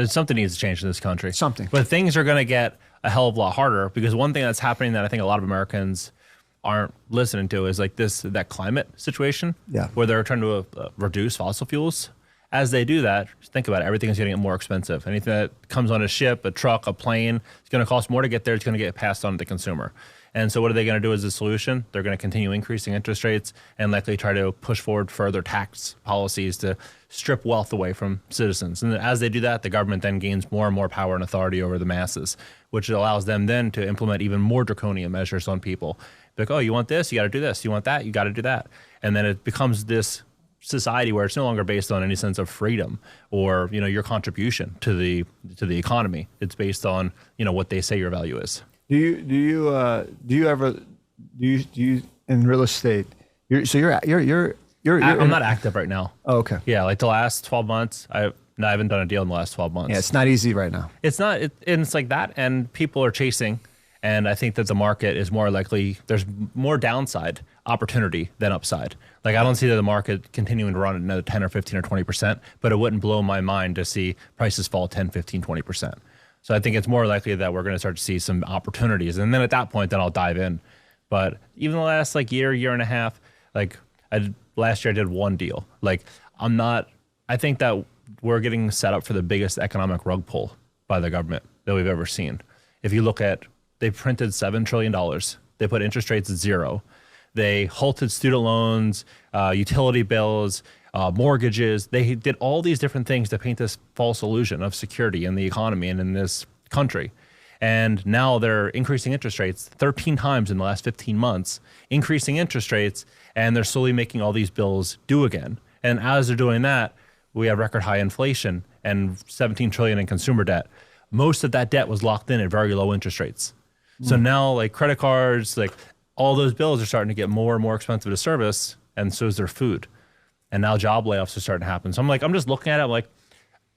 Something needs to change in this country. Something. But things are going to get a hell of a lot harder, because one thing that's happening that I think a lot of Americans aren't listening to is like that climate situation, where they're trying to reduce fossil fuels. As they do that, think about it, everything is getting more expensive. Anything that comes on a ship, a truck, a plane, it's going to cost more to get there. It's going to get passed on to the consumer. And so what are they going to do as a solution? They're going to continue increasing interest rates and likely try to push forward further tax policies to strip wealth away from citizens. And as they do that, the government then gains more and more power and authority over the masses, which allows them then to implement even more draconian measures on people. Like, oh, you want this? You got to do this. You want that? You got to do that. And then it becomes this society where it's no longer based on any sense of freedom or, you know, your contribution to the economy. It's based on, you know, what they say your value is. Do you ever in real estate? I'm not active right now. Oh, okay. Yeah, like the last 12 months, I haven't done a deal in the last 12 months. Yeah, it's not easy right now. It's not. And it's like that, and people are chasing. And I think that the market is more likely, there's more downside opportunity than upside. Like, I don't see the market continuing to run at another 10 or 15 or 20%, but it wouldn't blow my mind to see prices fall 10, 15, 20%. So I think it's more likely that we're going to start to see some opportunities. And then at that point, then I'll dive in. But even the last year and a half, last year I did one deal. I think that we're getting set up for the biggest economic rug pull by the government that we've ever seen. If you look at, they printed $7 trillion. They put interest rates at 0. They halted student loans, utility bills, mortgages. They did all these different things to paint this false illusion of security in the economy and in this country. And now they're increasing interest rates 13 times in the last 15 months, increasing interest rates, and they're slowly making all these bills due again. And as they're doing that, we have record high inflation and 17 trillion in consumer debt. Most of that debt was locked in at very low interest rates. So now, like credit cards, like all those bills are starting to get more and more expensive to service, and so is their food. And now job layoffs are starting to happen. So I'm just looking at it, like,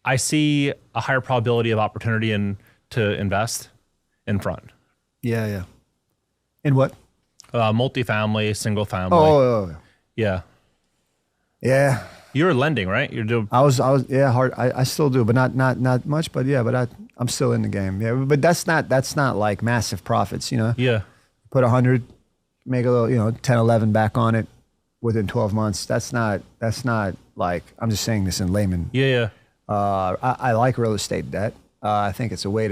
I see a higher probability of opportunity to invest in front. Yeah. In what? Multifamily, single family. Oh. Yeah. Yeah. You're lending, right? You're doing. I was hard. I still do, but not much. But yeah, but I'm still in the game. Yeah, but that's not like massive profits, you know. Yeah. Put 100, make a little, 10, 11 back on it within 12 months. That's not like, I'm just saying this in layman. Yeah. I like real estate debt. I think it is a way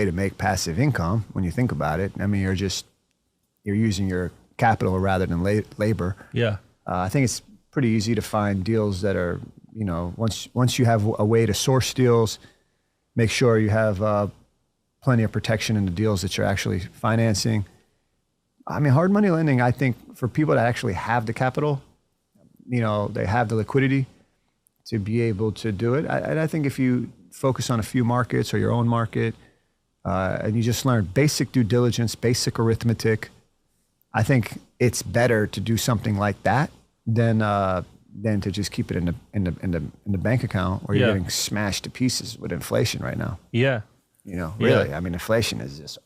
to make passive income when you think about it. I mean, you're using your capital rather than labor. Yeah. I think it's pretty easy to find deals that are, once you have a way to source deals, make sure you have plenty of protection in the deals that you're actually financing. I mean, hard money lending, I think for people that actually have the capital, they have the liquidity to be able to do it. I think if you focus on a few markets or your own market, and you just learn basic due diligence, basic arithmetic, I think it's better to do something like that than to just keep it in the bank account where you're getting smashed to pieces with inflation right now. Yeah. Really. I mean, inflation is just,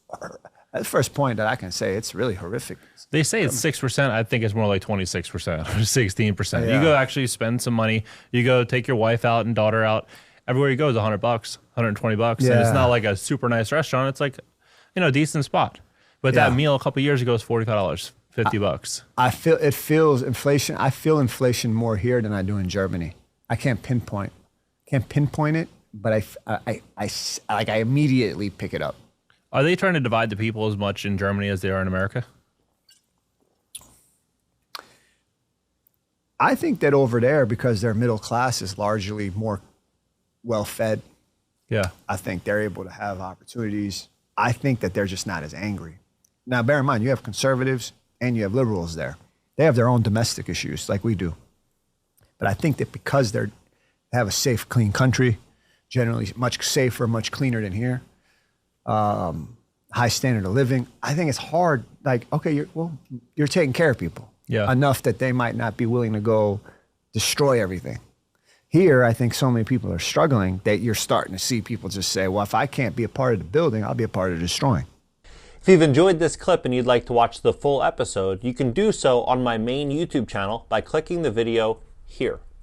that's the first point that I can say. It's really horrific. They say it's 6%. I think it's more like 26% or 16%. Yeah. You go actually spend some money. You go take your wife out and daughter out. Everywhere you go is $100, $120. Yeah. And it's not like a super nice restaurant. It's like, a decent spot. But that meal a couple years ago was $45, $50. I feel inflation more here than I do in Germany. I can't pinpoint it, but I immediately pick it up. Are they trying to divide the people as much in Germany as they are in America? I think that over there, because their middle class is largely more well-fed, I think they're able to have opportunities. I think that they're just not as angry. Now, bear in mind, you have conservatives and you have liberals there. They have their own domestic issues like we do. But I think that because they have a safe, clean country, generally much safer, much cleaner than here, high standard of living, I think it's hard. Like, okay, you're taking care of people enough that they might not be willing to go destroy everything. Here, I think so many people are struggling that you're starting to see people just say, well, if I can't be a part of the building, I'll be a part of the destroying. If you've enjoyed this clip and you'd like to watch the full episode, you can do so on my main YouTube channel by clicking the video here.